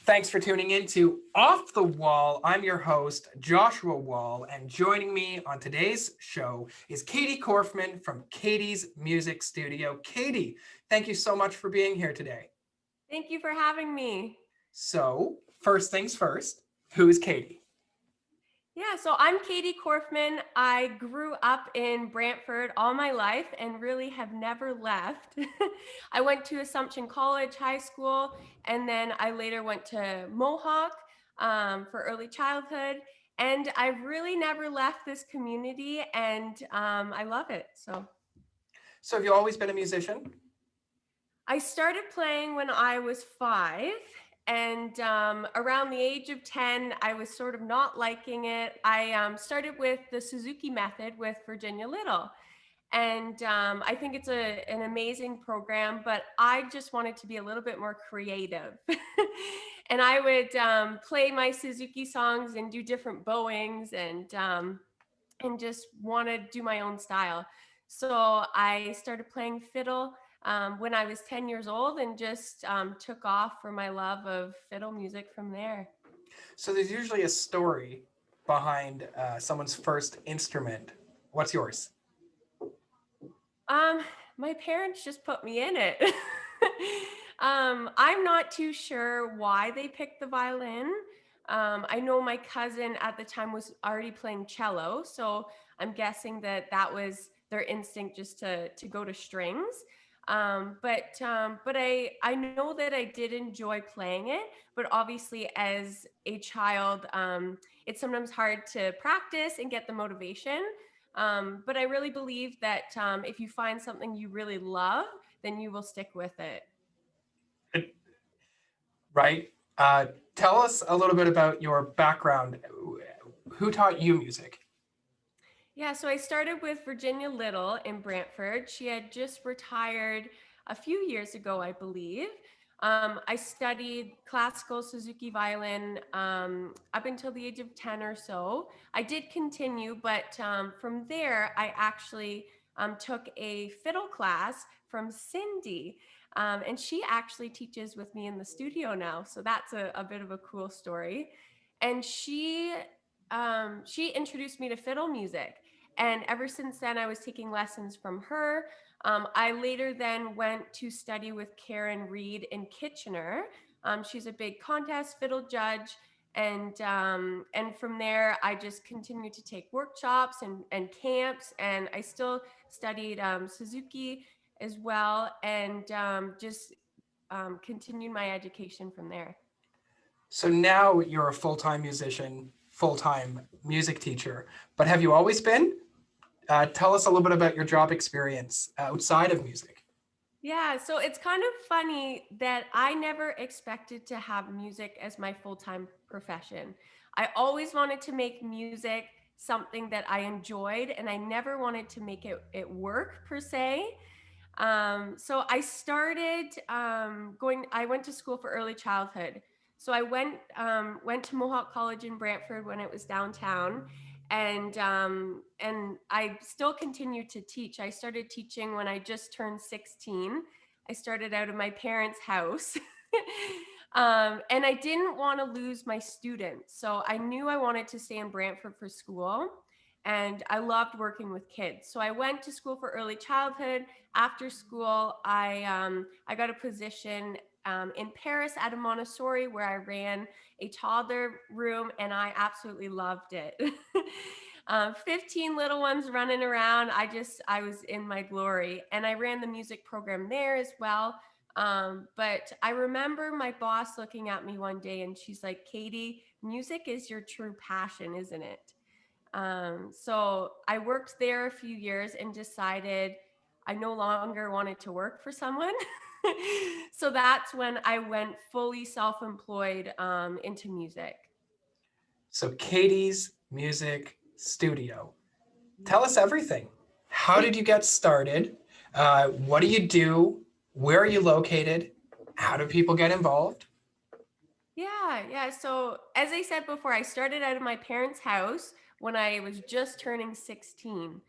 Thanks for tuning in to Off the Wall. I'm your host, Joshua Wall, and joining me on today's show is Katie Korfmann from Katie's Music Studio. Katie, thank you so much for being here today. Thank you for having me. So, first things first, who is Katie? Yeah, so I'm Katie Korfmann. I grew up in Brantford all my life and really have never left. I went to Assumption College, high school, and then I later went to Mohawk for early childhood. And I've really never left this community, and I love it. So So, have you always been a musician? I started playing when I was 5, and around the age of 10, I was sort of not liking it. I started with the Suzuki method with Virginia Little. And I think it's an amazing program, but I just wanted to be a little bit more creative. And I would play my Suzuki songs and do different bowings and just want to do my own style. So I started playing fiddle when I was 10 years old and just took off for my love of fiddle music from there. So, there's usually a story behind someone's first instrument. What's yours? Um, my parents just put me in it. I'm not too sure why they picked the violin. I know my cousin at the time was already playing cello, so I'm guessing that that was their instinct just to go to strings. But I know that I did enjoy playing it, but obviously as a child, it's sometimes hard to practice and get the motivation. But I really believe that if you find something you really love, then you will stick with it. Right? Uh, Tell us a little bit about your background. Who taught you music? Yeah, so I started with Virginia Little in Brantford. She had just retired a few years ago, I believe. I studied classical Suzuki violin up until the age of 10 or so. I did continue, but from there, I actually took a fiddle class from Cindy. And she actually teaches with me in the studio now. So that's a bit of a cool story. And she introduced me to fiddle music. And ever since then, I was taking lessons from her. I later then went to study with Karen Reed in Kitchener. She's a big contest fiddle judge. And from there, I just continued to take workshops and camps. And I still studied Suzuki as well and just continued my education from there. So now you're a full time musician, full time music teacher, but have you always been? Tell us a little bit about your job experience outside of music. Yeah, so it's kind of funny that I never expected to have music as my full time profession. I always wanted to make music something that I enjoyed, and I never wanted to make it work per se. So I started I went to school for early childhood. So I went to Mohawk College in Brantford when it was downtown, and I still continue to teach. I started teaching when I just turned 16. I started out of my parents' house. And I didn't want to lose my students. So I knew I wanted to stay in Brantford for school. And I loved working with kids. So I went to school for early childhood. After school, I got a position in Paris at a Montessori where I ran a toddler room, and I absolutely loved it. 15 little ones running around. I was in my glory. And I ran the music program there as well. But I remember my boss looking at me one day and she's like, Katie, music is your true passion, isn't it? So I worked there a few years and decided I no longer wanted to work for someone. So that's when I went fully self-employed into music. So, Katie's Music Studio. Tell us everything. How did you get started? What do you do? Where are you located? How do people get involved? Yeah. So as I said before, I started out of my parents' house when I was just turning 16.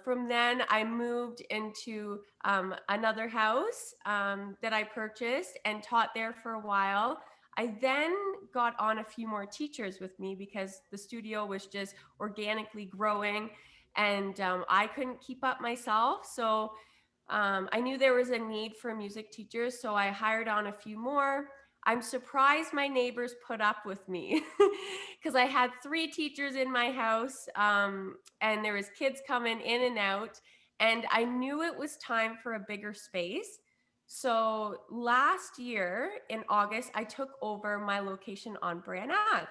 From then, I moved into another house that I purchased and taught there for a while. I then got on a few more teachers with me because the studio was just organically growing, and I couldn't keep up myself. So I knew there was a need for music teachers, so I hired on a few more. I'm surprised my neighbors put up with me because I had 3 teachers in my house, and there was kids coming in and out, and I knew it was time for a bigger space. So last year in August, I took over my location on Brant Ave,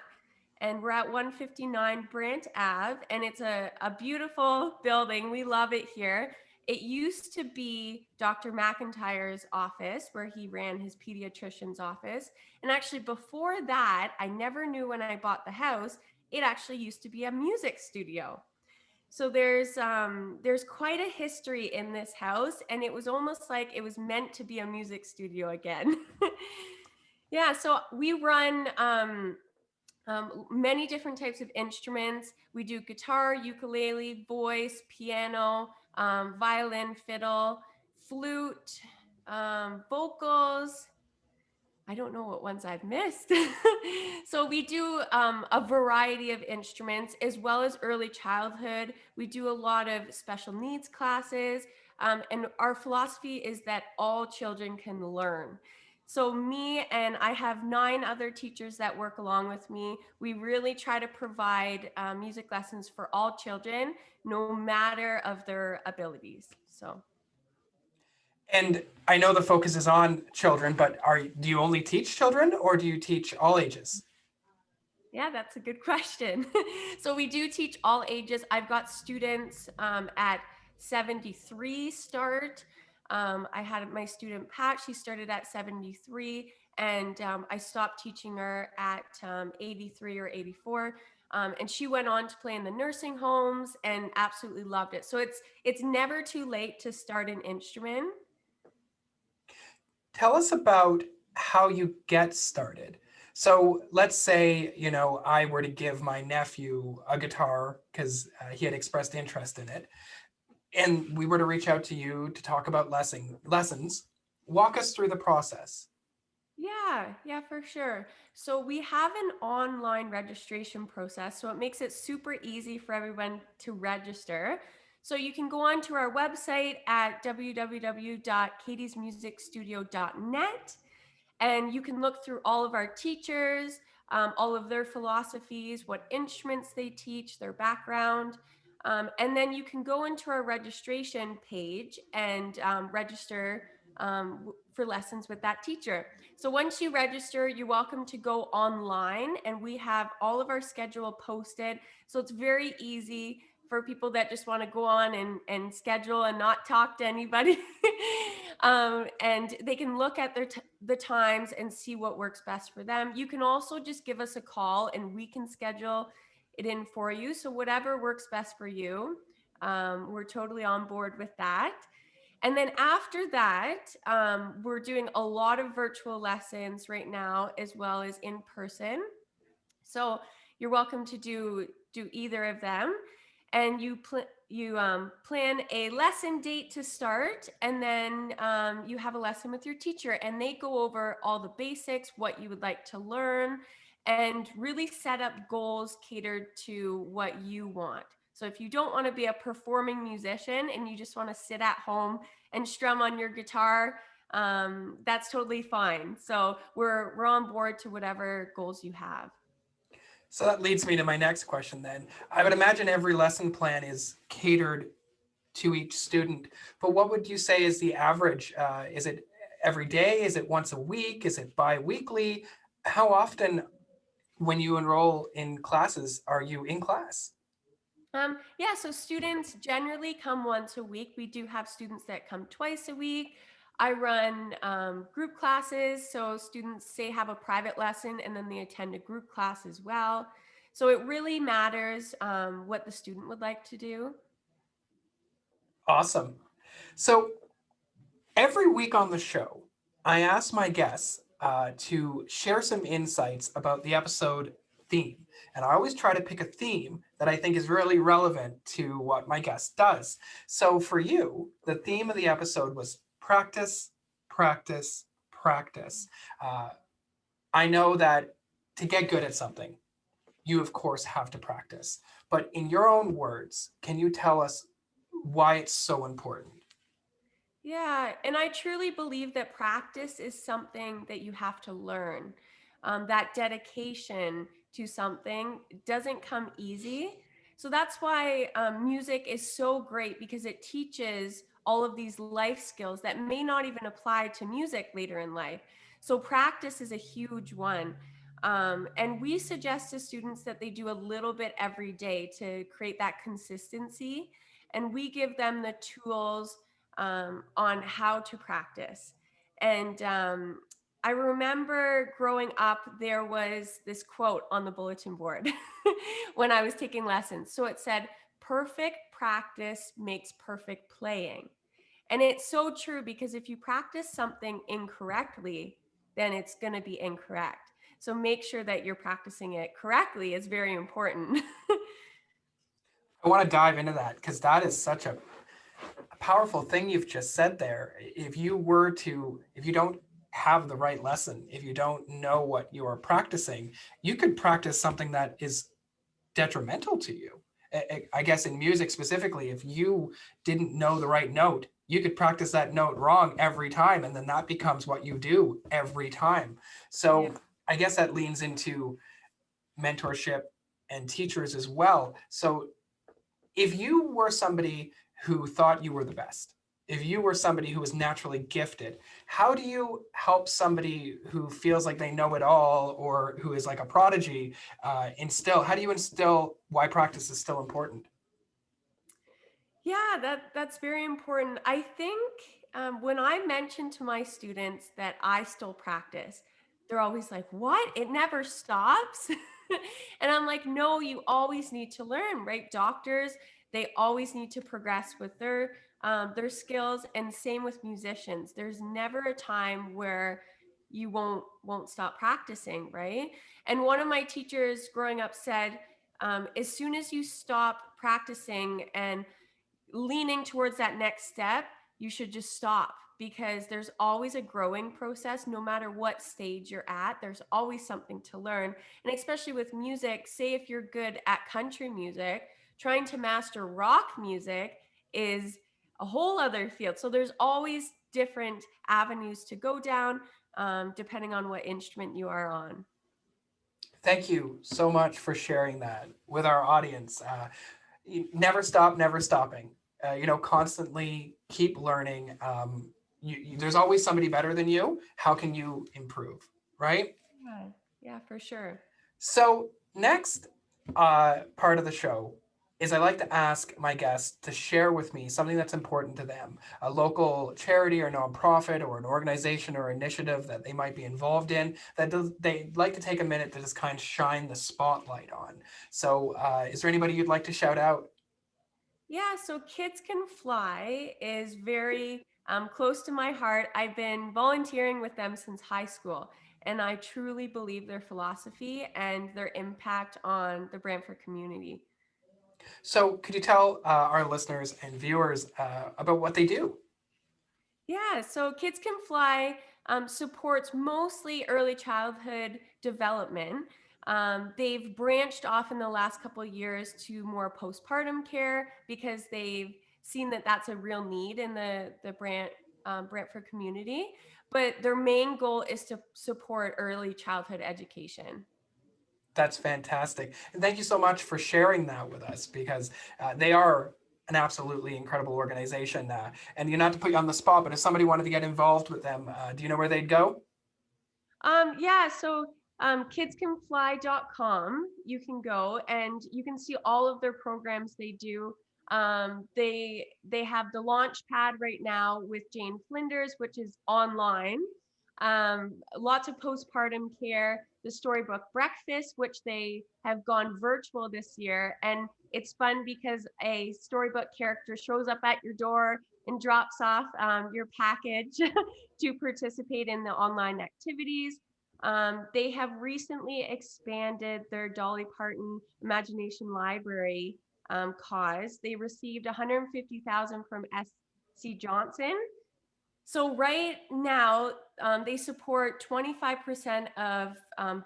and we're at 159 Brant Ave, and it's a beautiful building. We love it here. It used to be Dr. McIntyre's office where he ran his pediatrician's office. And actually, before that, I never knew when I bought the house, it actually used to be a music studio. So there's quite a history in this house, and it was almost like it was meant to be a music studio again. Yeah, so we run many different types of instruments. We do guitar, ukulele, voice, piano, violin, fiddle, flute, vocals. I don't know what ones I've missed. So we do a variety of instruments as well as early childhood. We do a lot of special needs classes. And our philosophy is that all children can learn. So me and I have 9 other teachers that work along with me. We really try to provide music lessons for all children, no matter of their abilities. So. And I know the focus is on children, but do you only teach children or do you teach all ages? Yeah, that's a good question. So we do teach all ages. I've got students at 73 start. I had my student Pat, she started at 73, and I stopped teaching her at 83 or 84. And she went on to play in the nursing homes and absolutely loved it. So it's never too late to start an instrument. Tell us about how you get started. So let's say, I were to give my nephew a guitar because he had expressed interest in it, and we were to reach out to you to talk about lessons. Walk us through the process. Yeah, for sure. So we have an online registration process, so it makes it super easy for everyone to register. So you can go onto our website at www.katiesmusicstudio.net, and you can look through all of our teachers, all of their philosophies, what instruments they teach, their background. And then you can go into our registration page and register for lessons with that teacher. So once you register, you're welcome to go online, and we have all of our schedule posted. So it's very easy for people that just want to go on and schedule and not talk to anybody. And they can look at the times and see what works best for them. You can also just give us a call and we can schedule it in for you. So whatever works best for you, we're totally on board with that. And then after that, we're doing a lot of virtual lessons right now, as well as in person. So you're welcome to do either of them, and you plan a lesson date to start, and then you have a lesson with your teacher, and they go over all the basics, what you would like to learn, and really set up goals catered to what you want. So if you don't want to be a performing musician and you just want to sit at home and strum on your guitar, that's totally fine. So we're on board to whatever goals you have. So that leads me to my next question then. I would imagine every lesson plan is catered to each student, but what would you say is the average? Is it every day? Is it once a week? Is it bi-weekly? How often when you enroll in classes are you in class? Yeah, so students generally come once a week. We do have students that come twice a week. I run group classes, so students say have a private lesson and then they attend a group class as well. So it really matters what the student would like to do. Awesome. So every week on the show, I ask my guests to share some insights about the episode theme. And I always try to pick a theme that I think is really relevant to what my guest does. So for you, the theme of the episode was practice, practice, practice. Uh, I know that to get good at something, you of course have to practice. But in your own words, can you tell us why it's so important? Yeah, and I truly believe that practice is something that you have to learn. That dedication to something doesn't come easy. So that's why music is so great because it teaches all of these life skills that may not even apply to music later in life. So practice is a huge one. And we suggest to students that they do a little bit every day to create that consistency. And we give them the tools on how to practice. And I remember growing up, there was this quote on the bulletin board when I was taking lessons. So it said, perfect practice makes perfect playing. And it's so true because if you practice something incorrectly, then it's going to be incorrect. So make sure that you're practicing it correctly is very important. I want to dive into that because that is such a powerful thing you've just said there. If you don't have the right lesson, if you don't know what you are practicing, you could practice something that is detrimental to you. I guess in music specifically, if you didn't know the right note, you could practice that note wrong every time, and then that becomes what you do every time. Yeah. So I guess that leans into mentorship and teachers as well. So if you were somebody who thought you were the best, if you were somebody who was naturally gifted, how do you help somebody who feels like they know it all or who is like a prodigy how do you instill why practice is still important? Yeah, that's very important. I think when I mention to my students that I still practice, they're always like, "What? It never stops?" And I'm like, "No, you always need to learn, right? Doctors, they always need to progress with their skills, and same with musicians. There's never a time where you won't stop practicing, right?" And one of my teachers growing up said, as soon as you stop practicing and leaning towards that next step, you should just stop because there's always a growing process no matter what stage you're at. There's always something to learn. And especially with music, say if you're good at country music, trying to master rock music is a whole other field. So there's always different avenues to go down depending on what instrument you are on. Thank you so much for sharing that with our audience. Never stop, never stopping. Constantly keep learning. There's always somebody better than you. How can you improve, right? Yeah, yeah, for sure. So next part of the show is I like to ask my guests to share with me something that's important to them, a local charity or nonprofit or an organization or initiative that they might be involved in that they'd like to take a minute to just kind of shine the spotlight on. So is there anybody you'd like to shout out? Yeah, so Kids Can Fly is very close to my heart. I've been volunteering with them since high school, and I truly believe their philosophy and their impact on the Brantford community. So could you tell our listeners and viewers about what they do? Yeah, so Kids Can Fly supports mostly early childhood development. They've branched off in the last couple of years to more postpartum care because they've seen that that's a real need in the Brantford community. But their main goal is to support early childhood education. That's fantastic. And thank you so much for sharing that with us because they are an absolutely incredible organization. And not to put you on the spot, but if somebody wanted to get involved with them, do you know where they'd go? Yeah, so kidscanfly.com, you can go and you can see all of their programs they do. They have the launch pad right now with Jane Flinders, which is online. Lots of postpartum care, the storybook breakfast, which they have gone virtual this year. And it's fun because a storybook character shows up at your door and drops off your package to participate in the online activities. They have recently expanded their Dolly Parton Imagination Library cause. They received 150,000 from SC Johnson, So right now, they support 25% of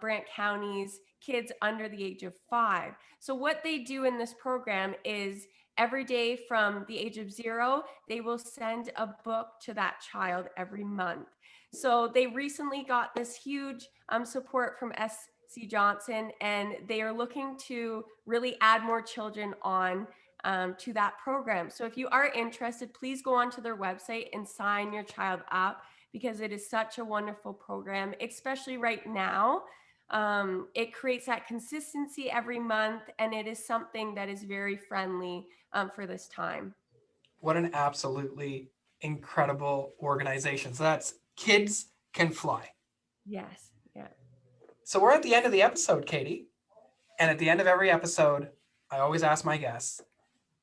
Brant County's kids under the age of 5. So what they do in this program is every day from the age of 0, they will send a book to that child every month. So they recently got this huge support from SC Johnson, and they are looking to really add more children on to that program. So if you are interested, please go onto their website and sign your child up, because it is such a wonderful program, especially right now. It creates that consistency every month, and it is something that is very friendly for this time. What an absolutely incredible organization. So that's Kids Can Fly. Yes. Yeah. So we're at the end of the episode, Katie. And at the end of every episode, I always ask my guests,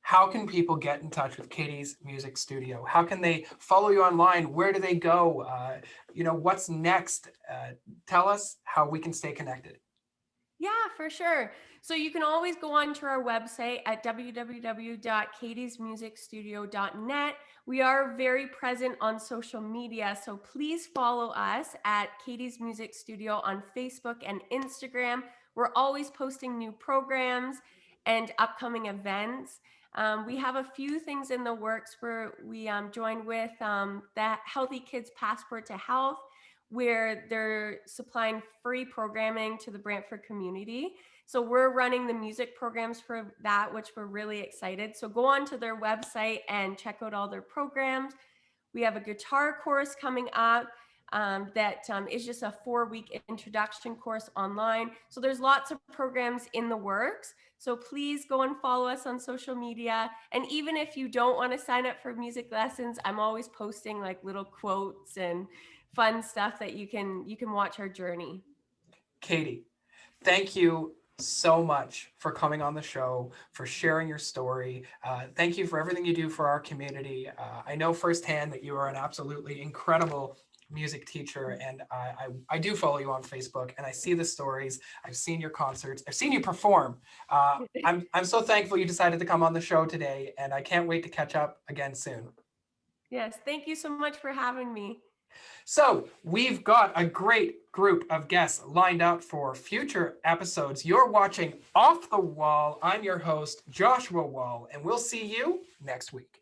how can people get in touch with Katie's Music Studio? How can they follow you online? Where do they go? What's next? Tell us how we can stay connected. Yeah, for sure. So you can always go onto our website at www.katiesmusicstudio.net. We are very present on social media, so please follow us at Katie's Music Studio on Facebook and Instagram. We're always posting new programs and upcoming events. We have a few things in the works where we joined with the Healthy Kids Passport to Health, where they're supplying free programming to the Brantford community. So we're running the music programs for that, which we're really excited. So go on to their website and check out all their programs. We have a guitar course coming up that is just a 4-week introduction course online. So there's lots of programs in the works. So please go and follow us on social media. And even if you don't want to sign up for music lessons, I'm always posting like little quotes and fun stuff that you can watch our journey. Katie, thank you so much for coming on the show, for sharing your story. Thank you for everything you do for our community. I know firsthand that you are an absolutely incredible music teacher, and I do follow you on Facebook, and I see the stories. I've seen your concerts. I've seen you perform. I'm so thankful you decided to come on the show today, and I can't wait to catch up again soon. Yes, thank you so much for having me. So we've got a great group of guests lined up for future episodes. You're watching Off the Wall. I'm your host, Joshua Wall, and we'll see you next week.